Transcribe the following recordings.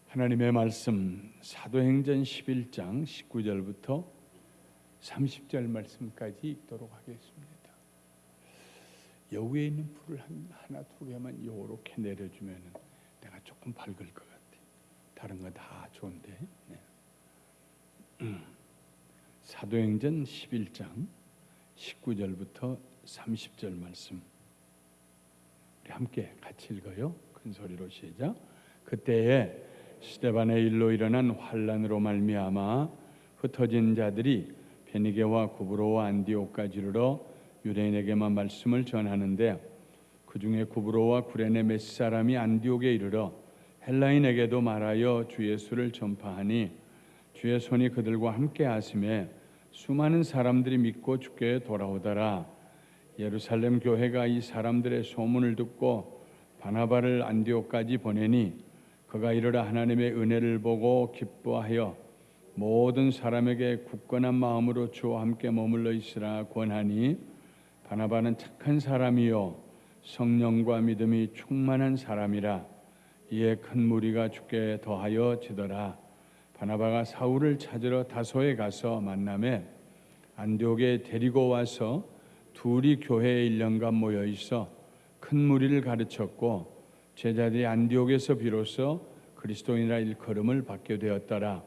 하나님의 말씀 사도행전 11장 19절부터 30절 말씀까지 읽도록 하겠습니다. 여기에 있는 불을 하나 두 개만 요렇게 내려주면 내가 조금 밝을 것 같아. 다른 거 다 좋은데. 사도행전 11장 19절부터 30절 말씀 우리 함께 같이 읽어요. 큰 소리로 시작. 그때에 스데반의 일로 일어난 환란으로 말미암아 흩어진 자들이 베니게와 구브로와 안디옥까지 이르러 유대인에게만 말씀을 전하는데 그 중에 구브로와 구레네 몇 사람이 안디옥에 이르러 헬라인에게도 말하여 주 예수를 전파하니 주의 손이 그들과 함께 하심에 수많은 사람들이 믿고 주께 돌아오더라. 예루살렘 교회가 이 사람들의 소문을 듣고 바나바를 안디옥까지 보내니 그가 이르러 하나님의 은혜를 보고 기뻐하여 모든 사람에게 굳건한 마음으로 주와 함께 머물러 있으라 권하니 바나바는 착한 사람이요 성령과 믿음이 충만한 사람이라. 이에 큰 무리가 주께 더하여 지더라. 바나바가 사울을 찾으러 다소에 가서 만나매 안디옥에 데리고 와서 둘이 교회에 1년간 모여 있어 큰 무리를 가르쳤고 제자들이 안디옥에서 비로소 그리스도인이라 일컬음을 받게 되었더라.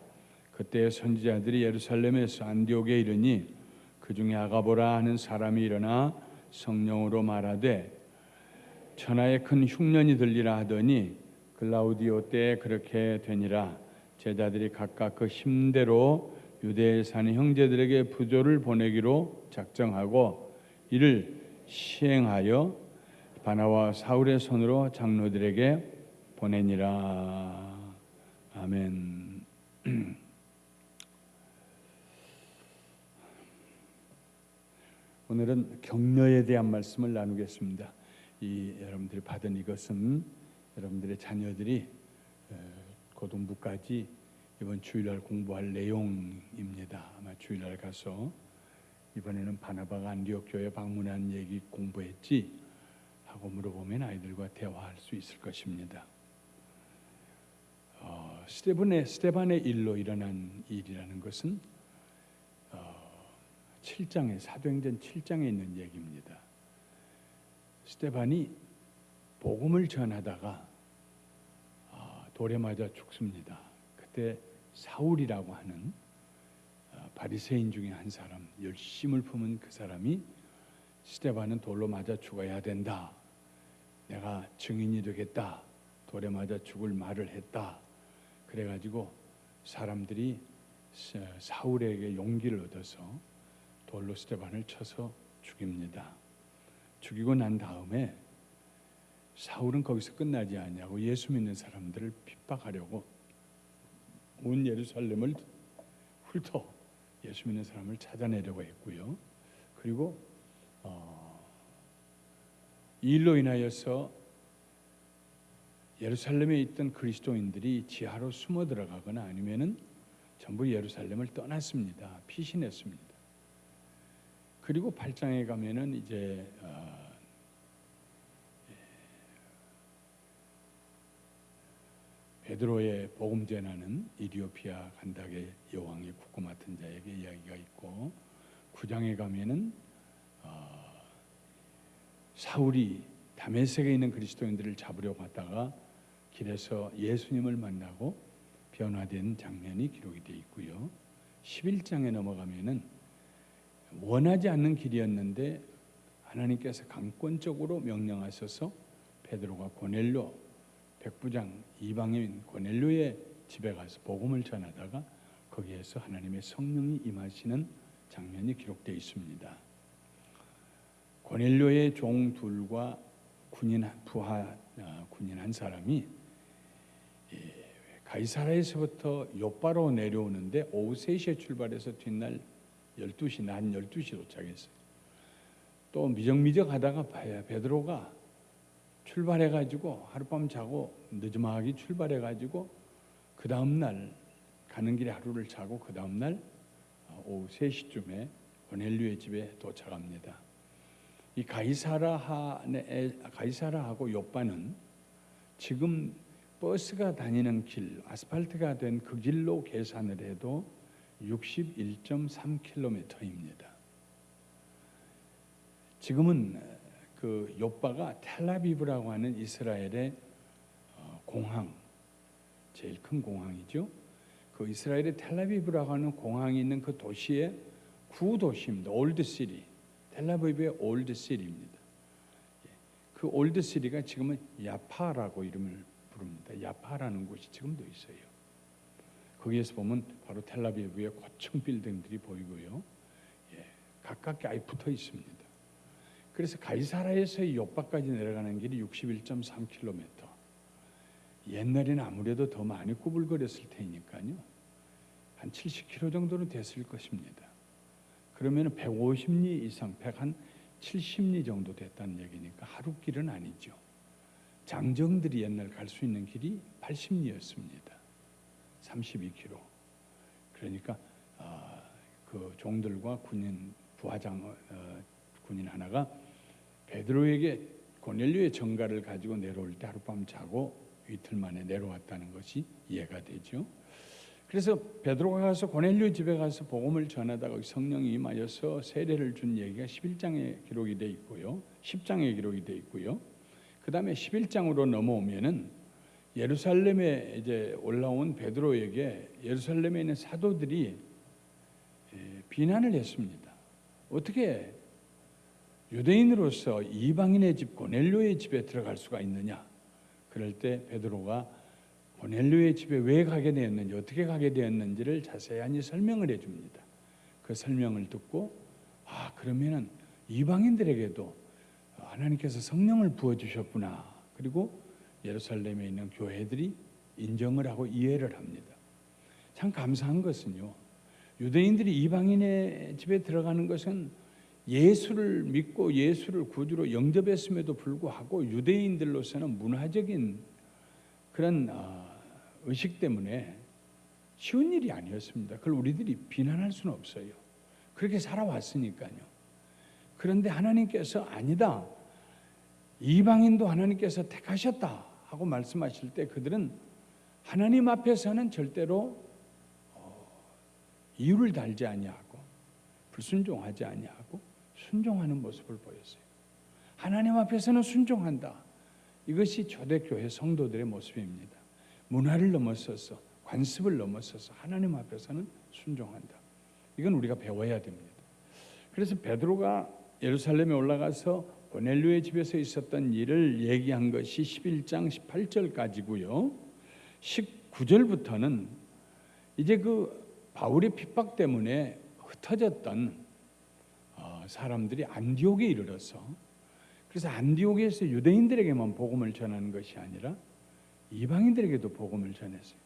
그때 선지자들이 예루살렘에서 안디옥에 이르니 그 중에 아가보라 하는 사람이 일어나 성령으로 말하되 천하에 큰 흉년이 들리라 하더니 글라우디오 때에 그렇게 되니라. 제자들이 각각 그 힘대로 유대에 사는 형제들에게 부조를 보내기로 작정하고 이를 시행하여 바나와 사울의 손으로 장로들에게 보내니라. 아멘. 오늘은 격려에 대한 말씀을 나누겠습니다. 여러분들이 받은 이것은 여러분들의 자녀들이 고등부까지 이번 주일날 공부할 내용입니다. 아마 주일날 가서 이번에는 바나바가 안디옥 교회 방문한 얘기 공부했지? 하고 물어보면 아이들과 대화할 수 있을 것입니다. 스데반의 일로 일어난 일이라는 것은 7장에 사도행전 7장에 있는 얘기입니다. 스데반이 복음을 전하다가 돌에 맞아 죽습니다. 그때 사울이라고 하는 바리새인 중에 한 사람, 열심을 품은 그 사람이 스데반은 돌로 맞아 죽어야 된다. 내가 증인이 되겠다. 돌에 맞아 죽을 말을 했다. 그래가지고 사람들이 사울에게 용기를 얻어서 돌로 스데반을 쳐서 죽입니다. 죽이고 난 다음에 사울은 거기서 끝나지 않냐고 예수 믿는 사람들을 핍박하려고 온 예루살렘을 훑어 예수 믿는 사람을 찾아내려고 했고요. 그리고 이 일로 인하여서 예루살렘에 있던 그리스도인들이 지하로 숨어 들어가거나 아니면은 전부 예루살렘을 떠났습니다. 피신했습니다. 그리고 8장에 가면은 이제 베드로의 복음 전하는 이디오피아 간닥의 여왕의 국고 맡은 자에게 이야기가 있고 9장에 가면은 사울이 다메섹에 있는 그리스도인들을 잡으려고 하다가 길에서 예수님을 만나고 변화된 장면이 기록이 되어 있고요. 11장에 넘어가면은 원하지 않는 길이었는데 하나님께서 강권적으로 명령하셔서 베드로가 고넬료 백부장 이방인 고넬료의 집에 가서 복음을 전하다가 거기에서 하나님의 성령이 임하시는 장면이 기록되어 있습니다. 고넬료의 종 둘과 군인 한 사람이 가이사라에서부터 요바로 내려오는데 오후 3시에 출발해서 뒷날 12시, 낮 12시 도착했어요. 또 미적미적 하다가 베드로가 출발해가지고 하룻밤 자고 늦음하게 출발해가지고 그 다음날 가는 길에 하루를 자고 그 다음날 오후 3시쯤에 고넬료의 집에 도착합니다. 이 가이사라하고 요바는 지금 버스가 다니는 길, 아스팔트가 된 그 길로 계산을 해도 61.3km입니다. 지금은 그 요바가 텔아비브라고 하는 이스라엘의 공항, 제일 큰 공항이죠. 그 이스라엘의 텔아비브라고 하는 공항이 있는 그 도시의 구도시입니다. 올드시리, 텔아비브의 올드시리입니다. 그 올드시리가 지금은 야파라고 이름을 부릅니다. 야파라는 곳이 지금도 있어요. 거기에서 보면 바로 텔아비브의 고층 빌딩들이 보이고요. 가깝게 아예 붙어 있습니다. 그래서 가이사라에서 요바까지 내려가는 길이 61.3km. 옛날에는 아무래도 더 많이 구불거렸을 테니까요. 한 70km 정도는 됐을 것입니다. 그러면 150리 이상, 170리 정도 됐다는 얘기니까 하루 길은 아니죠. 장정들이 옛날 갈 수 있는 길이 80리였습니다. 32km. 그러니까 그 종들과 군인 부하장 군인 하나가 베드로에게 고넬료의 전가를 가지고 내려올 때 하룻밤 자고 이틀 만에 내려왔다는 것이 이해가 되죠. 그래서 베드로가 가서 고넬료 집에 가서 복음을 전하다가 성령이 임하여서 세례를 준 얘기가 11장에 기록이 돼 있고요. 10장에 기록이 돼 있고요. 그다음에 11장으로 넘어오면은 예루살렘에 이제 올라온 베드로에게 예루살렘에 있는 사도들이 비난을 했습니다. 어떻게 유대인으로서 이방인의 집 고넬료의 집에 들어갈 수가 있느냐? 그럴 때 베드로가 고넬료의 집에 왜 가게 되었는지, 어떻게 가게 되었는지를 자세히 설명을 해줍니다. 그 설명을 듣고 그러면은 이방인들에게도 하나님께서 성령을 부어주셨구나. 그리고 예루살렘에 있는 교회들이 인정을 하고 이해를 합니다. 참 감사한 것은요, 유대인들이 이방인의 집에 들어가는 것은 예수를 믿고 예수를 구주로 영접했음에도 불구하고 유대인들로서는 문화적인 그런 의식 때문에 쉬운 일이 아니었습니다. 그걸 우리들이 비난할 수는 없어요. 그렇게 살아왔으니까요. 그런데 하나님께서 아니다, 이방인도 하나님께서 택하셨다 하고 말씀하실 때 그들은 하나님 앞에서는 절대로 이유를 달지 아니하고 불순종하지 아니하고 순종하는 모습을 보였어요. 하나님 앞에서는 순종한다. 이것이 초대교회 성도들의 모습입니다. 문화를 넘어서서 관습을 넘어서서 하나님 앞에서는 순종한다. 이건 우리가 배워야 됩니다. 그래서 베드로가 예루살렘에 올라가서 고넬료의 집에서 있었던 일을 얘기한 것이 11장 18절까지고요. 19절부터는 이제 그 바울의 핍박 때문에 흩어졌던 사람들이 안디옥에 이르러서, 그래서 안디옥에서 유대인들에게만 복음을 전하는 것이 아니라 이방인들에게도 복음을 전했어요.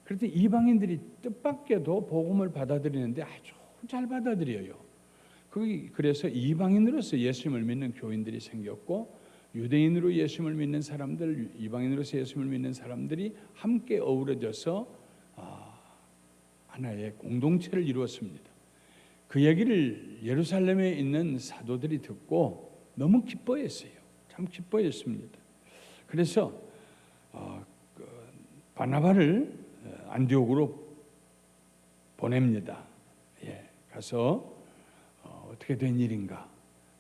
그런데 이방인들이 뜻밖에도 복음을 받아들이는데 아주 잘 받아들여요. 그래서 이방인으로서 예수님을 믿는 교인들이 생겼고, 유대인으로 예수님을 믿는 사람들, 이방인으로서 예수님을 믿는 사람들이 함께 어우러져서 하나의 공동체를 이루었습니다. 그 얘기를 예루살렘에 있는 사도들이 듣고 너무 기뻐했어요. 참 기뻐했습니다. 그래서 바나바를 안디옥으로 보냅니다. 가서 어떻게 된 일인가,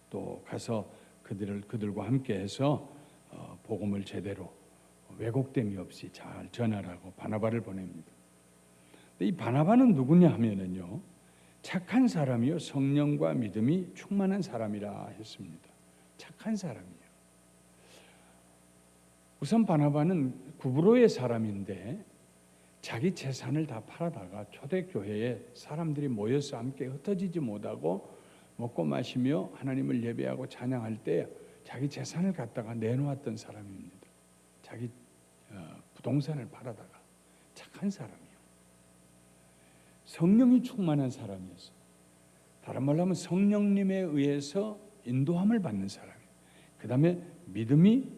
또 가서 그들과 함께해서 복음을 제대로 왜곡됨이 없이 잘 전하라고 바나바를 보냅니다. 이 바나바는 누구냐 하면은요, 착한 사람이요 성령과 믿음이 충만한 사람이라 했습니다. 착한 사람이요. 우선 바나바는 구브로의 사람인데 자기 재산을 다 팔아다가 초대교회에 사람들이 모여서 함께 흩어지지 못하고 먹고 마시며 하나님을 예배하고 찬양할 때 자기 재산을 갖다가 내놓았던 사람입니다. 자기 부동산을 팔아다가. 착한 사람이요. 성령이 충만한 사람이었어요. 다른 말로 하면 성령님에 의해서 인도함을 받는 사람이에요. 그 다음에 믿음이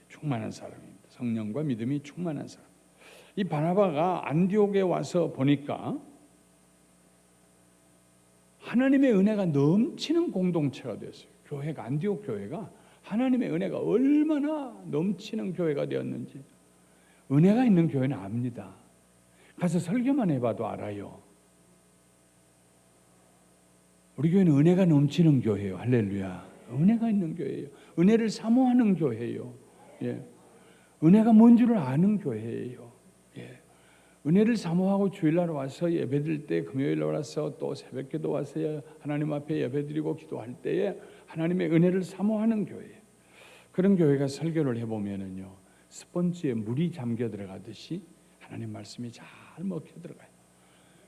충만한 사람입니다. 성령과 믿음이 충만한 사람. 이 바나바가 안디옥에 와서 보니까 하나님의 은혜가 넘치는 공동체가 됐어요. 교회가, 안디옥 교회가 하나님의 은혜가 얼마나 넘치는 교회가 되었는지, 은혜가 있는 교회는 압니다. 가서 설교만 해봐도 알아요. 우리 교회는 은혜가 넘치는 교회예요. 할렐루야. 은혜가 있는 교회예요. 은혜를 사모하는 교회예요. 예. 은혜가 뭔 줄을 아는 교회예요. 예. 은혜를 사모하고 주일날 와서 예배드릴 때, 금요일 와서 또 새벽기도 와서 하나님 앞에 예배드리고 기도할 때에 하나님의 은혜를 사모하는 교회예요. 그런 교회가 설교를 해보면은요, 스펀지에 물이 잠겨 들어가듯이 하나님 말씀이 잘 먹혀 들어가요.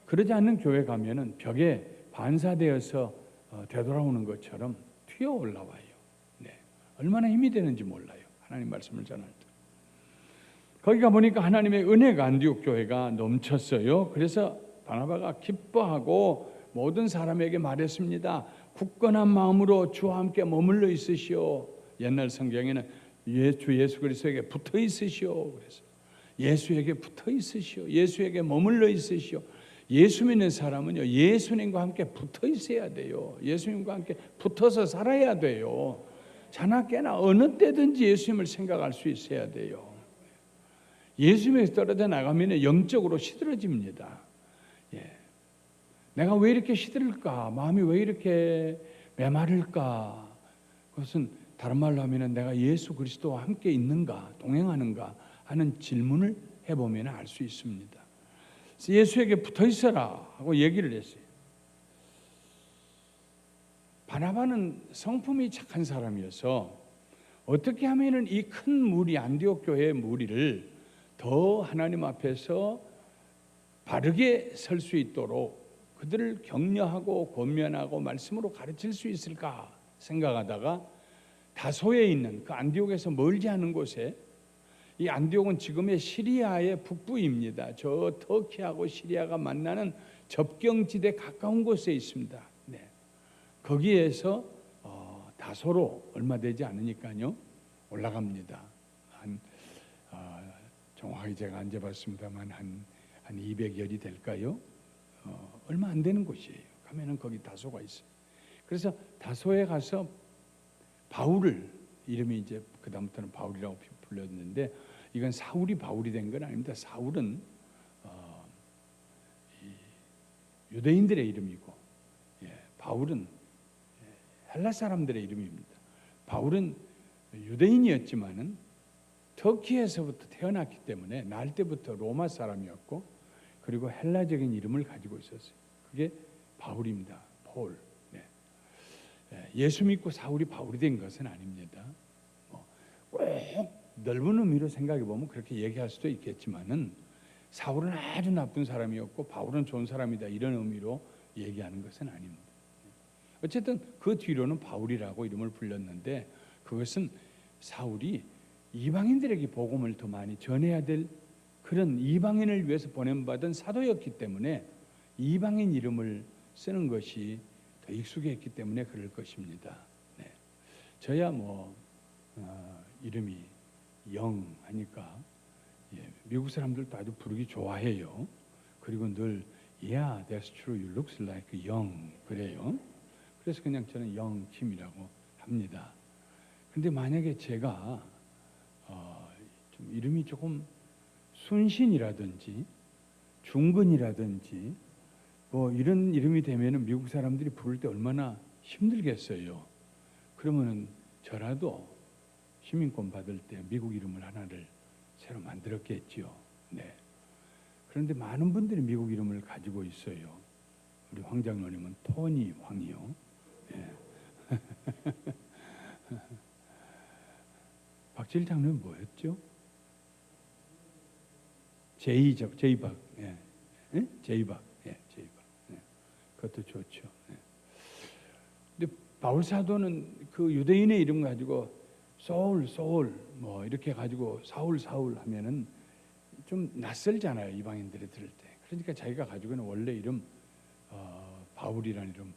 그러지 않는 교회 가면은 벽에 반사되어서 되돌아오는 것처럼 튀어 올라와요. 네. 얼마나 힘이 되는지 몰라요. 하나님 말씀을 전할 때. 거기 가보니까 하나님의 은혜가 안디옥 교회가 넘쳤어요. 그래서 바나바가 기뻐하고 모든 사람에게 말했습니다. 굳건한 마음으로 주와 함께 머물러 있으시오. 옛날 성경에는 주 예수 그리스도에게 붙어 있으시오. 그래서 예수에게 붙어 있으시오. 예수에게 머물러 있으시오. 예수 믿는 사람은요, 예수님과 함께 붙어 있어야 돼요. 예수님과 함께 붙어서 살아야 돼요. 자나 깨나 어느 때든지 예수님을 생각할 수 있어야 돼요. 예수님에서 떨어져 나가면 영적으로 시들어집니다. 예. 내가 왜 이렇게 시들을까? 마음이 왜 이렇게 메마를까? 그것은 다른 말로 하면 내가 예수 그리스도와 함께 있는가, 동행하는가 하는 질문을 해보면 알 수 있습니다. 예수에게 붙어 있어라 하고 얘기를 했어요. 바나바는 성품이 착한 사람이어서 어떻게 하면은 이 큰 무리, 안디옥 교회의 무리를 더 하나님 앞에서 바르게 설 수 있도록 그들을 격려하고 권면하고 말씀으로 가르칠 수 있을까 생각하다가 다소에 있는 그 안디옥에서 멀지 않은 곳에, 이 안디옥은 지금의 시리아의 북부입니다. 저 터키하고 시리아가 만나는 접경지대 가까운 곳에 있습니다. 네. 거기에서 다소로 얼마 되지 않으니까요 올라갑니다. 정확하게 제가 안 재봤습니다만 한 200여리 될까요? 얼마 안 되는 곳이에요. 가면은 거기 다소가 있어요. 그래서 다소에 가서 바울을, 이름이 이제 그 다음부터는 바울이라고 불렸는데, 이건 사울이 바울이 된 건 아닙니다. 사울은 유대인들의 이름이고, 바울은 헬라 사람들의 이름입니다. 바울은 유대인이었지만은 터키에서부터 태어났기 때문에 날 때부터 로마 사람이었고, 그리고 헬라적인 이름을 가지고 있었어요. 그게 바울입니다. 폴. 네. 예수 믿고 사울이 바울이 된 것은 아닙니다. 꼭 넓은 의미로 생각해 보면 그렇게 얘기할 수도 있겠지만은 사울은 아주 나쁜 사람이었고 바울은 좋은 사람이다, 이런 의미로 얘기하는 것은 아닙니다. 어쨌든 그 뒤로는 바울이라고 이름을 불렸는데, 그것은 사울이 이방인들에게 복음을 더 많이 전해야 될 그런 이방인을 위해서 보냄받은 사도였기 때문에 이방인 이름을 쓰는 것이 더 익숙했기 때문에 그럴 것입니다. 네. 저야 이름이 영 하니까 미국 사람들도 아주 부르기 좋아해요. 그리고 늘 Yeah, that's true. You look like 영 그래요. 그래서 그냥 저는 영킴이라고 합니다. 근데 만약에 제가 좀 이름이 조금 순신이라든지 중근이라든지 이런 이름이 되면은 미국 사람들이 부를 때 얼마나 힘들겠어요. 그러면은 저라도 시민권 받을 때 미국 이름을 하나를 새로 만들었겠지요. 네. 그런데 많은 분들이 미국 이름을 가지고 있어요. 우리 황장로님은 토니 황이요. 네. 박지일 장로는 뭐였죠? 제이박. 예. 예? 제이박. 예, 제이박. 예. 그것도 좋죠. 예. 근데 바울 사도는 그 유대인의 이름 가지고 소울 이렇게 가지고 사울 하면은 좀 낯설잖아요, 이방인들이 들을 때. 그러니까 자기가 가지고 있는 원래 이름 바울이라는 이름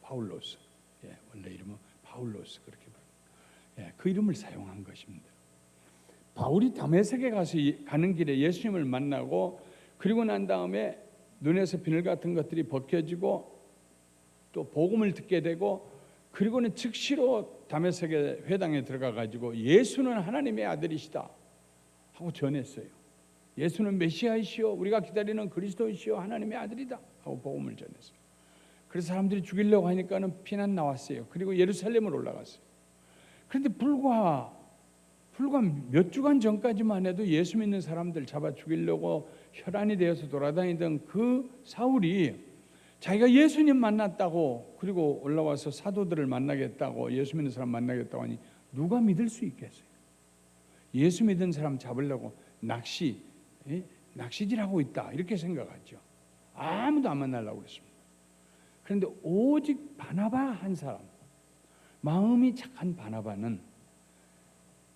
파울로스. 예, 원래 이름은 파울로스 그렇게 부릅니다. 그 이름을 사용한 것입니다. 바울이 다메섹에 가는 길에 예수님을 만나고, 그리고 난 다음에 눈에서 비늘 같은 것들이 벗겨지고 또 복음을 듣게 되고, 그리고는 즉시로 다메섹의 회당에 들어가 가지고 예수는 하나님의 아들이시다 하고 전했어요. 예수는 메시아이시오, 우리가 기다리는 그리스도이시오, 하나님의 아들이다 하고 복음을 전했어요. 그래서 사람들이 죽이려고 하니까는 피난 나왔어요. 그리고 예루살렘으로 올라갔어요. 그런데 불과 몇 주간 전까지만 해도 예수 믿는 사람들 잡아 죽이려고 혈안이 되어서 돌아다니던 그 사울이 자기가 예수님 만났다고, 그리고 올라와서 사도들을 만나겠다고, 예수 믿는 사람 만나겠다고 하니 누가 믿을 수 있겠어요? 예수 믿는 사람 잡으려고 낚시질하고 있다 이렇게 생각하죠. 아무도 안 만나려고 그랬습니다. 그런데 오직 바나바 한 사람, 마음이 착한 바나바는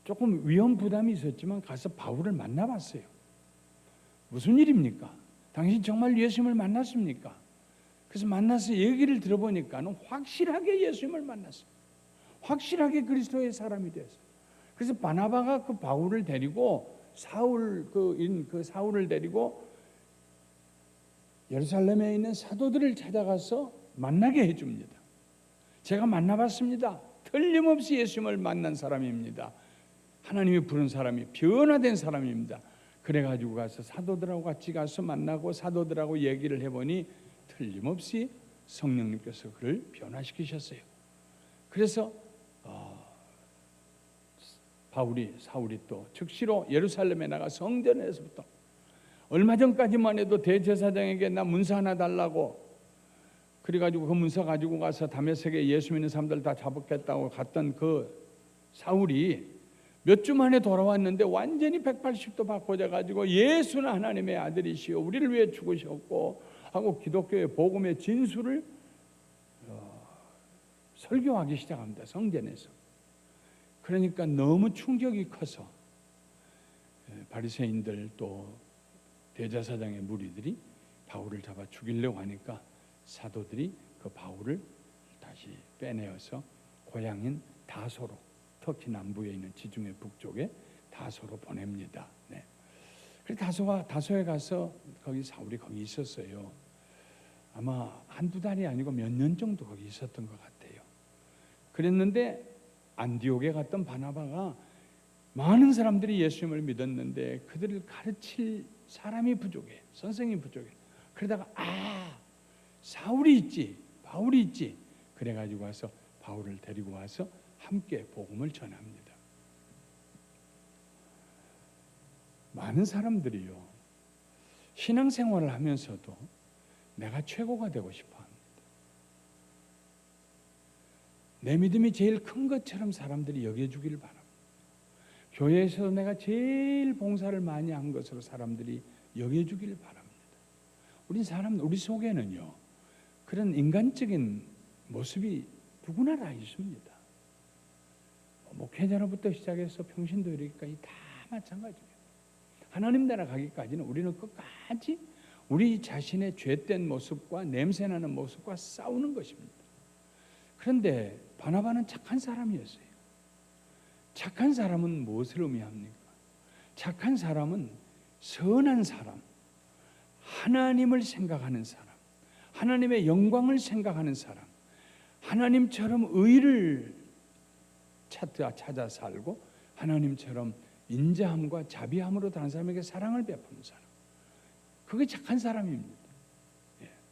조금 위험 부담이 있었지만 가서 바울을 만나봤어요. 무슨 일입니까? 당신 정말 예수님을 만났습니까? 그래서 만나서 얘기를 들어보니까는 확실하게 예수님을 만났어요. 확실하게 그리스도의 사람이 되었어요. 그래서 바나바가 그 바울을 데리고 사울을 데리고 예루살렘에 있는 사도들을 찾아가서 만나게 해줍니다. 제가 만나봤습니다. 틀림없이 예수님을 만난 사람입니다. 하나님이 부른 사람이 변화된 사람입니다. 그래가지고 가서 사도들하고 같이 가서 만나고 사도들하고 얘기를 해보니 틀림없이 성령님께서 그를 변화시키셨어요. 그래서 사울이 또 즉시로 예루살렘에 나가 성전에서부터, 얼마 전까지만 해도 대제사장에게 나 문서 하나 달라고, 그래가지고 그 문서 가지고 가서 다메섹에 예수 믿는 사람들 다 잡았겠다고 갔던 그 사울이 몇 주 만에 돌아왔는데 완전히 180도 바꿔져가지고 예수는 하나님의 아들이시오, 우리를 위해 죽으셨고 하고 기독교의 복음의 진수를 설교하기 시작합니다. 성전에서. 그러니까 너무 충격이 커서 바리새인들 또 대제사장의 무리들이 바울을 잡아 죽이려고 하니까 사도들이 그 바울을 다시 빼내어서 고향인 다소로, 터키 남부에 있는 지중해 북쪽에 다소로 보냅니다. 네. 그래서 다소에 가서 거기 사울이 거기 있었어요. 아마 한두 달이 아니고 몇 년 정도 거기 있었던 것 같아요. 그랬는데 안디옥에 갔던 바나바가 많은 사람들이 예수님을 믿었는데 그들을 가르칠 사람이 부족해, 선생이 부족해. 그러다가 사울이 있지, 바울이 있지. 그래가지고 와서 바울을 데리고 와서 함께 복음을 전합니다. 많은 사람들이요, 신앙생활을 하면서도 내가 최고가 되고 싶어 합니다. 내 믿음이 제일 큰 것처럼 사람들이 여겨주기를 바랍니다. 교회에서 내가 제일 봉사를 많이 한 것으로 사람들이 여겨주기를 바랍니다. 우리 속에는요, 그런 인간적인 모습이 누구나 다 있습니다. 목회자로부터 시작해서 평신도 이르기까지 다 마찬가지예요. 하나님 나라 가기까지는 우리는 끝까지 우리 자신의 죄된 모습과 냄새나는 모습과 싸우는 것입니다. 그런데 바나바는 착한 사람이었어요. 착한 사람은 무엇을 의미합니까? 착한 사람은 선한 사람, 하나님을 생각하는 사람, 하나님의 영광을 생각하는 사람, 하나님처럼 의를 찾아 살고 하나님처럼 인자함과 자비함으로 다른 사람에게 사랑을 베푸는 사람, 그게 착한 사람입니다.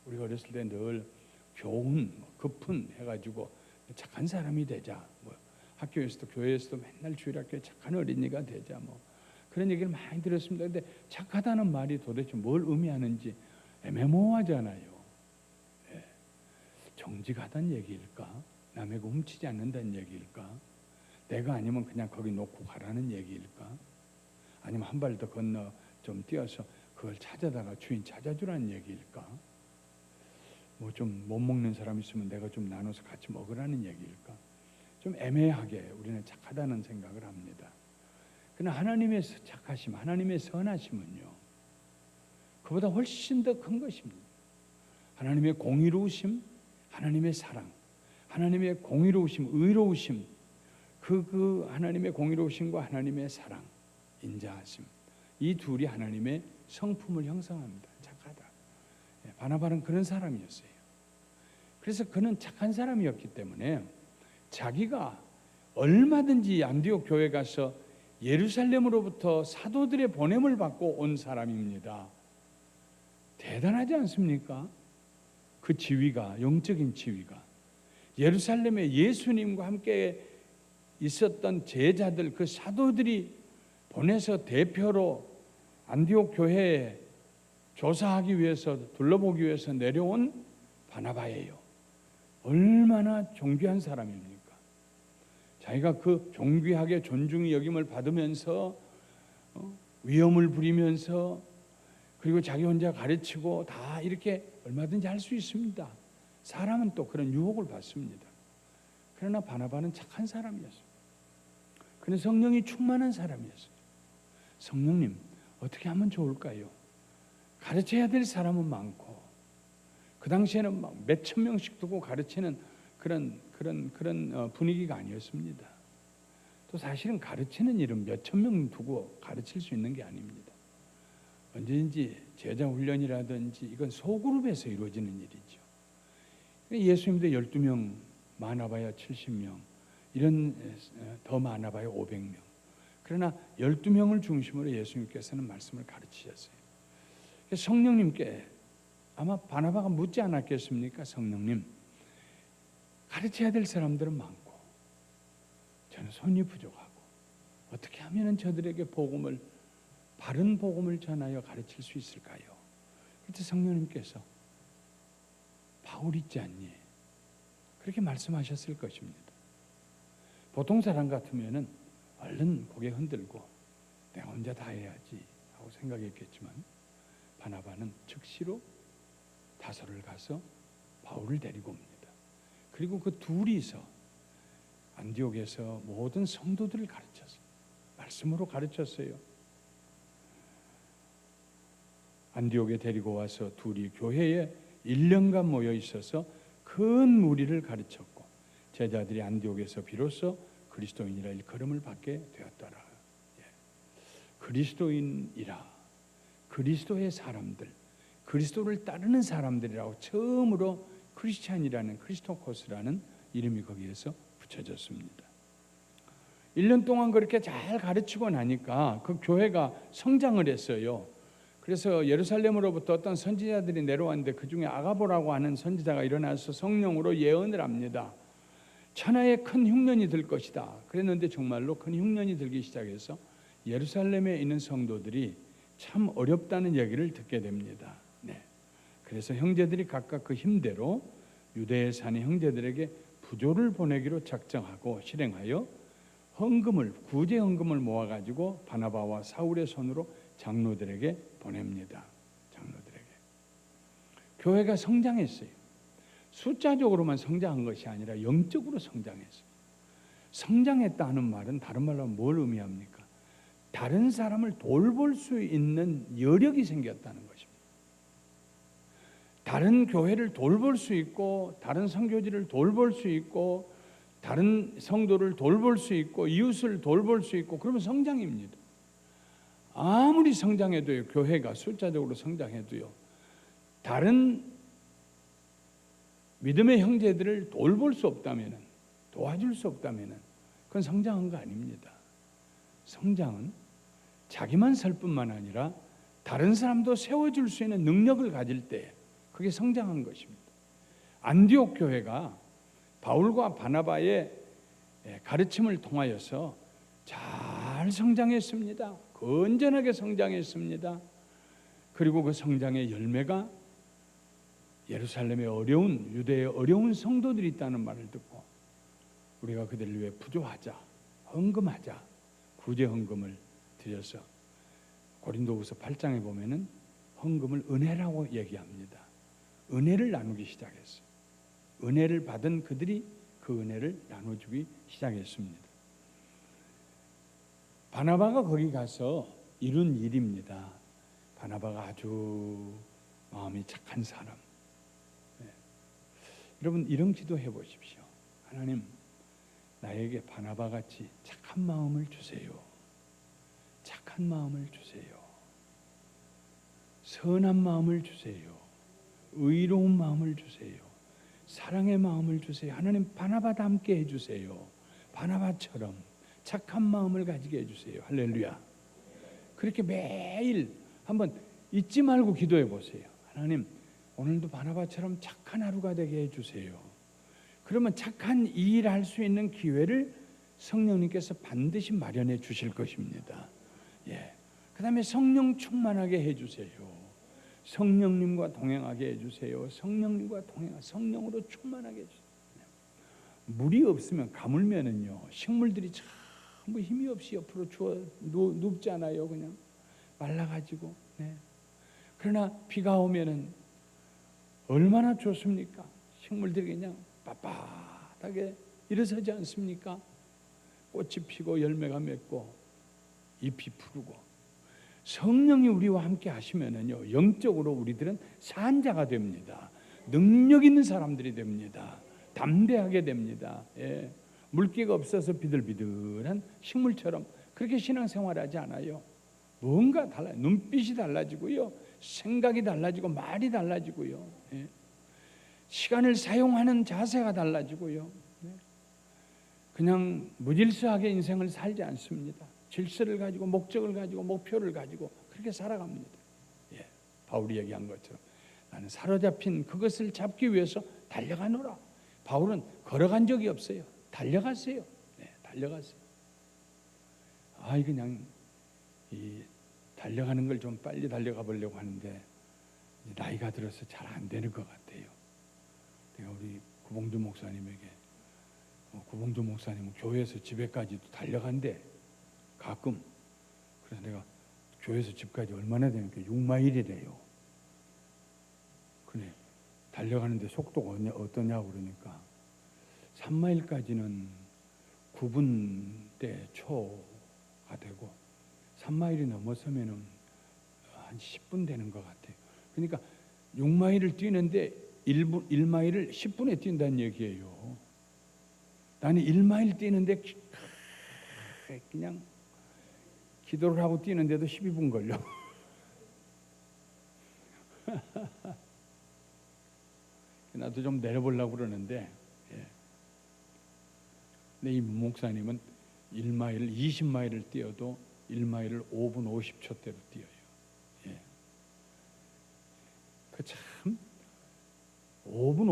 우리가 어렸을 때 늘 교훈, 급훈 해가지고 착한 사람이 되자, 학교에서도 교회에서도 맨날 주일학교에 착한 어린이가 되자, 그런 얘기를 많이 들었습니다. 근데 착하다는 말이 도대체 뭘 의미하는지 애매모호하잖아요. 정직하다는 얘기일까? 남에게 훔치지 않는다는 얘기일까? 내가 아니면 그냥 거기 놓고 가라는 얘기일까? 아니면 한 발 더 건너 좀 뛰어서 그걸 찾아다가 주인 찾아주라는 얘기일까? 좀 못 먹는 사람 있으면 내가 좀 나눠서 같이 먹으라는 얘기일까? 좀 애매하게 우리는 착하다는 생각을 합니다. 그러나 하나님의 착하심, 하나님의 선하심은요, 그보다 훨씬 더 큰 것입니다. 하나님의 공의로우심, 하나님의 사랑, 하나님의 공의로우심, 의로우심, 그 하나님의 공의로우심과 하나님의 사랑, 인자하심, 이 둘이 하나님의 성품을 형성합니다. 착하다. 바나바는 그런 사람이었어요. 그래서 그는 착한 사람이었기 때문에 자기가 얼마든지 안디옥 교회 가서 예루살렘으로부터 사도들의 보냄을 받고 온 사람입니다. 대단하지 않습니까? 그 지위가, 영적인 지위가. 예루살렘에 예수님과 함께 있었던 제자들, 그 사도들이 보내서 대표로 안디옥 교회에 조사하기 위해서, 둘러보기 위해서 내려온 바나바예요. 얼마나 존귀한 사람입니까? 자기가 그 존귀하게 존중이 여김을 받으면서 위험을 부리면서, 그리고 자기 혼자 가르치고 다 이렇게 얼마든지 할 수 있습니다. 사람은 또 그런 유혹을 받습니다. 그러나 바나바는 착한 사람이었어요. 그는 성령이 충만한 사람이었어요. 성령님, 어떻게 하면 좋을까요? 가르쳐야 될 사람은 많고, 그 당시에는 막 몇천 명씩 두고 가르치는 그런 분위기가 아니었습니다. 또 사실은 가르치는 일은 몇천 명 두고 가르칠 수 있는 게 아닙니다. 언제든지 제자 훈련이라든지 이건 소그룹에서 이루어지는 일이죠. 예수님도 12명, 많아봐야 70명, 이런 더 많아봐야 500명. 그러나 12명을 중심으로 예수님께서는 말씀을 가르치셨어요. 성령님께 아마 바나바가 묻지 않았겠습니까? 성령님, 가르쳐야 될 사람들은 많고 저는 손이 부족하고 어떻게 하면 저들에게 바른 복음을 전하여 가르칠 수 있을까요? 그때 성령님께서 바울 있지 않니? 그렇게 말씀하셨을 것입니다. 보통 사람 같으면은 얼른 고개 흔들고 내가 혼자 다 해야지 하고 생각했겠지만, 바나바는 즉시로 다소를 가서 바울을 데리고 옵니다. 그리고 그 둘이서 안디옥에서 모든 성도들을 가르쳤어요. 말씀으로 가르쳤어요. 안디옥에 데리고 와서 둘이 교회에 1년간 모여 있어서 큰 무리를 가르쳤고, 제자들이 안디옥에서 비로소 그리스도인이라 일컬음을 받게 되었더라. 그리스도인이라, 그리스도의 사람들, 그리스도를 따르는 사람들이라고 처음으로 크리스찬이라는, 크리스토코스라는 이름이 거기에서 붙여졌습니다. 1년 동안 그렇게 잘 가르치고 나니까 그 교회가 성장을 했어요. 그래서 예루살렘으로부터 어떤 선지자들이 내려왔는데 그 중에 아가보라고 하는 선지자가 일어나서 성령으로 예언을 합니다. 천하에 큰 흉년이 들 것이다. 그랬는데 정말로 큰 흉년이 들기 시작해서 예루살렘에 있는 성도들이 참 어렵다는 얘기를 듣게 됩니다. 그래서 형제들이 각각 그 힘대로 유대에 사는 형제들에게 부조를 보내기로 작정하고 실행하여 구제 헌금을 모아가지고 바나바와 사울의 손으로 장로들에게 보냅니다. 장로들에게. 교회가 성장했어요. 숫자적으로만 성장한 것이 아니라 영적으로 성장했어요. 성장했다 하는 말은 다른 말로 하면 뭘 의미합니까? 다른 사람을 돌볼 수 있는 여력이 생겼다는 것입니다. 다른 교회를 돌볼 수 있고, 다른 선교지를 돌볼 수 있고, 다른 성도를 돌볼 수 있고, 이웃을 돌볼 수 있고, 그러면 성장입니다. 아무리 성장해도요, 교회가 숫자적으로 성장해도요, 다른 믿음의 형제들을 돌볼 수 없다면, 도와줄 수 없다면 그건 성장한 거 아닙니다. 성장은 자기만 살 뿐만 아니라 다른 사람도 세워줄 수 있는 능력을 가질 때 그게 성장한 것입니다. 안디옥 교회가 바울과 바나바의 가르침을 통하여서 잘 성장했습니다. 건전하게 성장했습니다. 그리고 그 성장의 열매가 예루살렘의 유대의 어려운 성도들이 있다는 말을 듣고 우리가 그들을 위해 부조하자, 헌금하자, 구제 헌금을 드려서 고린도후서 8장에 보면은 헌금을 은혜라고 얘기합니다. 은혜를 나누기 시작했어요. 은혜를 받은 그들이 그 은혜를 나눠주기 시작했습니다. 바나바가 거기 가서 이룬 일입니다. 바나바가 아주 마음이 착한 사람. 여러분 이런 기도 해보십시오. 하나님, 나에게 바나바 같이 착한 마음을 주세요. 착한 마음을 주세요. 선한 마음을 주세요. 의로운 마음을 주세요. 사랑의 마음을 주세요. 하나님, 바나바 닮게 해주세요. 바나바처럼 착한 마음을 가지게 해주세요. 할렐루야. 그렇게 매일 한번 잊지 말고 기도해 보세요. 하나님, 오늘도 바나바처럼 착한 하루가 되게 해주세요. 그러면 착한 일을 할 수 있는 기회를 성령님께서 반드시 마련해 주실 것입니다. 그 다음에 성령 충만하게 해주세요. 성령님과 동행하게 해주세요. 성령님과 성령으로 충만하게 해주세요. 물이 없으면 가물면은요, 식물들이 전부 힘이 없이 옆으로 눕잖아요. 그냥 말라가지고. 그러나 비가 오면은 얼마나 좋습니까? 식물들이 그냥 빳빳하게 일어서지 않습니까? 꽃이 피고 열매가 맺고 잎이 푸르고. 성령이 우리와 함께 하시면은요, 영적으로 우리들은 산자가 됩니다. 능력 있는 사람들이 됩니다. 담대하게 됩니다. 물기가 없어서 비들비들한 식물처럼 그렇게 신앙생활하지 않아요. 뭔가 달라요. 눈빛이 달라지고요, 생각이 달라지고, 말이 달라지고요, 시간을 사용하는 자세가 달라지고요. 그냥 무질서하게 인생을 살지 않습니다. 질서를 가지고, 목적을 가지고, 목표를 가지고 그렇게 살아갑니다. 바울이 얘기한 것처럼 나는 사로잡힌 그것을 잡기 위해서 달려가노라. 바울은 걸어간 적이 없어요. 달려갔어요. 달려갔어요. 그냥 이 달려가는 걸 좀 빨리 달려가 보려고 하는데 나이가 들어서 잘 안 되는 것 같아요. 내가 우리 구봉주 목사님에게, 구봉주 목사님은 교회에서 집에까지도 달려간대. 가끔. 그래서 내가 교회에서 집까지 얼마나 되니까 6마일이래요. 그래, 달려가는데 속도가 어떠냐고 그러니까 3마일까지는 9분대 초가 되고 3마일이 넘어서면은 한 10분 되는 것 같아요. 그러니까 6마일을 뛰는데 1마일을 10분에 뛴다는 얘기예요. 나는 1마일 뛰는데 그냥 기도를 하고 뛰는데도 12분 걸려. 나도 좀 내려보려고 그러는데, 근데 이 목사님은 1마일, 20마일을 뛰어도 1마일을 5분 50초대로 뛰어요. 그 참 5분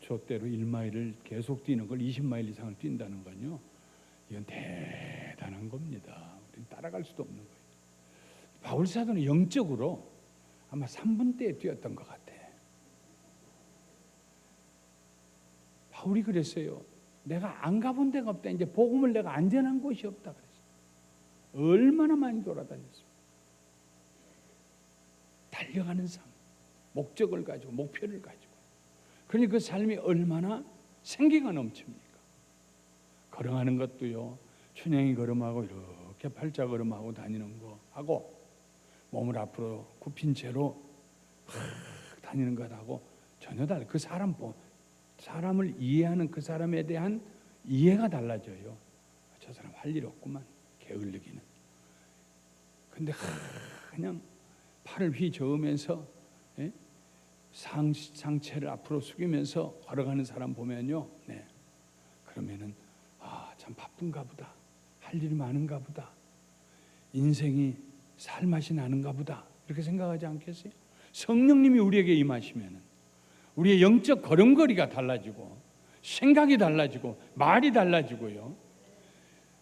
50초대로 1마일을 계속 뛰는 걸 20마일 이상을 뛴다는 건요, 이건 대단한 겁니다. 우리는 따라갈 수도 없는 거예요. 바울 사도는 영적으로 아마 3분대에 뛰었던 것 같아. 바울이 그랬어요. 내가 안 가본 데가 없다. 이제 복음을 내가 안전한 곳이 없다 그랬어요. 얼마나 많이 돌아다녔습니다. 달려가는 삶, 목적을 가지고, 목표를 가지고. 그러니 그 삶이 얼마나 생기가 넘칩니까? 걸어가는 것도요, 춘향이 걸음하고 이렇게 팔자 걸음하고 다니는 거 하고, 몸을 앞으로 굽힌 채로 다니는 것하고 전혀 달라요. 그 사람을 이해하는 그 사람에 대한 이해가 달라져요. 저 사람 할 일 없구만, 게을르기는. 근데 그냥 팔을 휘저으면서 상체를 앞으로 숙이면서 걸어가는 사람 보면요, 그러면은 참 바쁜가 보다, 할 일이 많은가 보다, 인생이 살맛이 나는가 보다, 이렇게 생각하지 않겠어요? 성령님이 우리에게 임하시면은 우리의 영적 걸음걸이가 달라지고, 생각이 달라지고, 말이 달라지고요,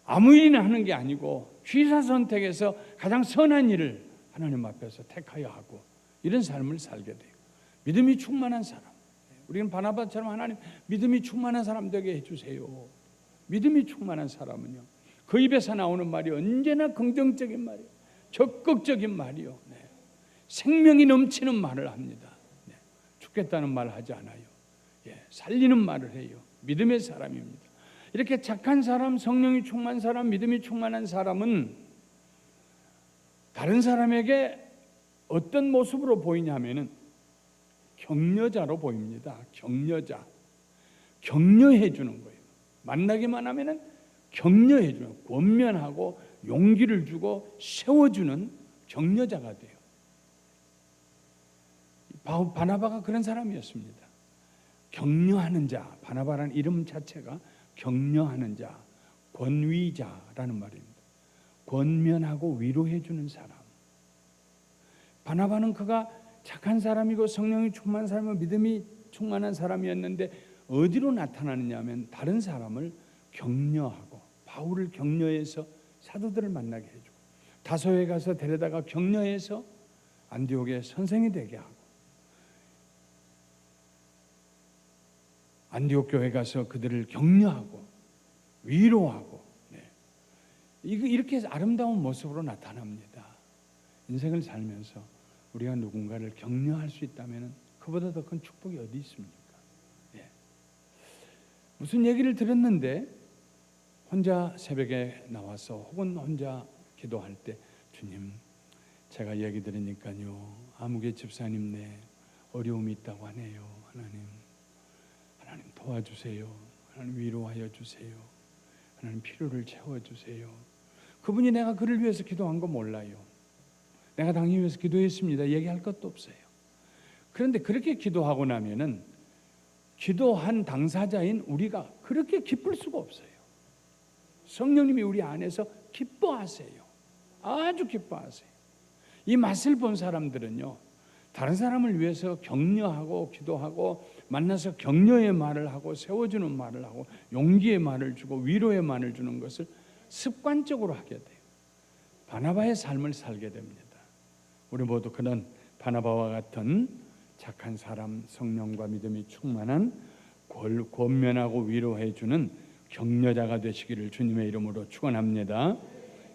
아무 일이나 하는 게 아니고 취사선택에서 가장 선한 일을 하나님 앞에서 택하여 하고, 이런 삶을 살게 돼요. 믿음이 충만한 사람, 우리는 바나바처럼 하나님 믿음이 충만한 사람 되게 해주세요. 믿음이 충만한 사람은요, 그 입에서 나오는 말이 언제나 긍정적인 말이에요. 적극적인 말이요, 생명이 넘치는 말을 합니다. 죽겠다는 말 하지 않아요. 살리는 말을 해요. 믿음의 사람입니다. 이렇게 착한 사람, 성령이 충만한 사람, 믿음이 충만한 사람은 다른 사람에게 어떤 모습으로 보이냐면은 격려자로 보입니다. 격려자. 격려해 주는 거예요. 만나기만 하면은 격려해 주는, 권면하고 용기를 주고 세워주는 격려자가 돼요. 바나바가 그런 사람이었습니다. 격려하는 자, 바나바라는 이름 자체가 격려하는 자, 권위자라는 말입니다. 권면하고 위로해 주는 사람. 바나바는 그가 착한 사람이고 성령이 충만한 사람이고 믿음이 충만한 사람이었는데 어디로 나타나느냐 하면 다른 사람을 격려하고, 바울을 격려해서 사도들을 만나게 해주고, 다소에 가서 데려다가 격려해서 안디옥의 선생이 되게 하고, 안디옥 교회 가서 그들을 격려하고 위로하고, 이렇게 아름다운 모습으로 나타납니다. 인생을 살면서 우리가 누군가를 격려할 수 있다면 그보다 더 큰 축복이 어디 있습니까? 무슨 얘기를 들었는데 혼자 새벽에 나와서 혹은 혼자 기도할 때, 주님, 제가 얘기 들으니까요, 아무개 집사님 어려움이 있다고 하네요. 하나님 도와주세요. 하나님 위로하여 주세요. 하나님 필요를 채워주세요. 그분이 내가 그를 위해서 기도한 거 몰라요. 내가 당신을 위해서 기도했습니다. 얘기할 것도 없어요. 그런데 그렇게 기도하고 나면은 기도한 당사자인 우리가 그렇게 기쁠 수가 없어요. 성령님이 우리 안에서 기뻐하세요. 아주 기뻐하세요. 이 맛을 본 사람들은요, 다른 사람을 위해서 격려하고 기도하고 만나서 격려의 말을 하고 세워주는 말을 하고 용기의 말을 주고 위로의 말을 주는 것을 습관적으로 하게 돼요. 바나바의 삶을 살게 됩니다. 우리 모두 그런 바나바와 같은 착한 사람, 성령과 믿음이 충만한 권면하고 위로해주는 격려자가 되시기를 주님의 이름으로 축원합니다.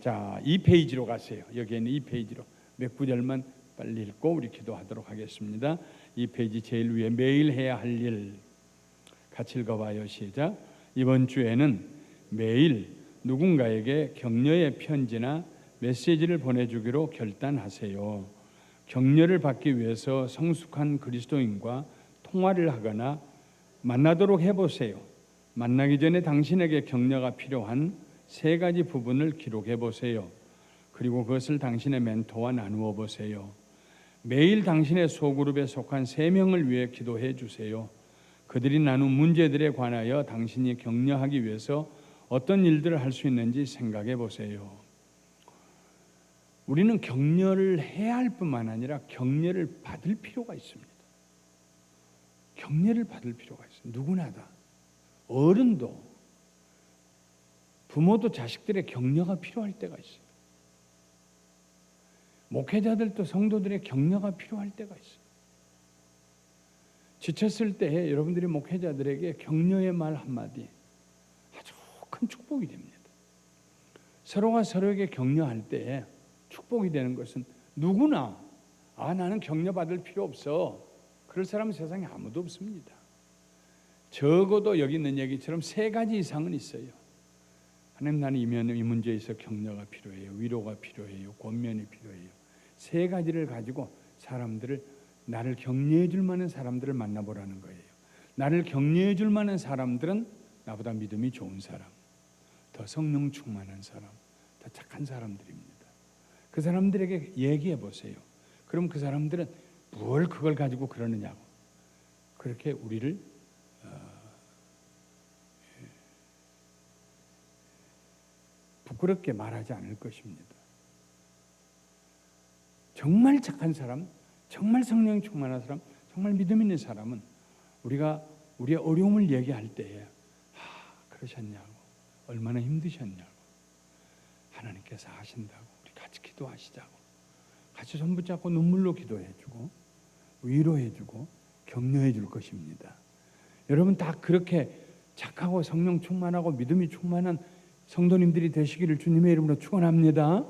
자, 2페이지로 가세요. 여기에는 2페이지로 몇 구절만 빨리 읽고 우리 기도하도록 하겠습니다. 2페이지 제일 위에 매일 해야 할 일 같이 읽어봐요. 시작. 이번 주에는 매일 누군가에게 격려의 편지나 메시지를 보내주기로 결단하세요. 격려를 받기 위해서 성숙한 그리스도인과 통화를 하거나 만나도록 해보세요. 만나기 전에 당신에게 격려가 필요한 3가지 부분을 기록해 보세요. 그리고 그것을 당신의 멘토와 나누어 보세요. 매일 당신의 소그룹에 속한 3명을 위해 기도해 주세요. 그들이 나눈 문제들에 관하여 당신이 격려하기 위해서 어떤 일들을 할 수 있는지 생각해 보세요. 우리는 격려를 해야 할 뿐만 아니라 격려를 받을 필요가 있습니다. 격려를 받을 필요가 있어요. 누구나 다. 어른도 부모도 자식들의 격려가 필요할 때가 있어요. 목회자들도 성도들의 격려가 필요할 때가 있어요. 지쳤을 때 여러분들이 목회자들에게 격려의 말 한마디 아주 큰 축복이 됩니다. 서로가 서로에게 격려할 때 축복이 되는 것은 누구나 나는 격려받을 필요 없어, 그럴 사람은 세상에 아무도 없습니다. 적어도 여기 있는 얘기처럼 3가지 이상은 있어요. 하나님, 나는 이 문제에 있어 격려가 필요해요. 위로가 필요해요. 권면이 필요해요. 3가지를 가지고 사람들을, 나를 격려해 줄 만한 사람들을 만나보라는 거예요. 나를 격려해 줄 만한 사람들은 나보다 믿음이 좋은 사람, 더 성령 충만한 사람, 더 착한 사람들입니다. 그 사람들에게 얘기해 보세요. 그럼 그 사람들은 뭘 그걸 가지고 그러느냐고 그렇게 우리를 부끄럽게 말하지 않을 것입니다. 정말 착한 사람, 정말 성령이 충만한 사람, 정말 믿음 있는 사람은 우리가 우리의 어려움을 얘기할 때에 그러셨냐고, 얼마나 힘드셨냐고, 하나님께서 하신다고, 우리 같이 기도하시자고, 같이 손 붙잡고 눈물로 기도해주고 위로해주고 격려해줄 것입니다. 여러분 다 그렇게 착하고 성령 충만하고 믿음이 충만한 성도님들이 되시기를 주님의 이름으로 축원합니다.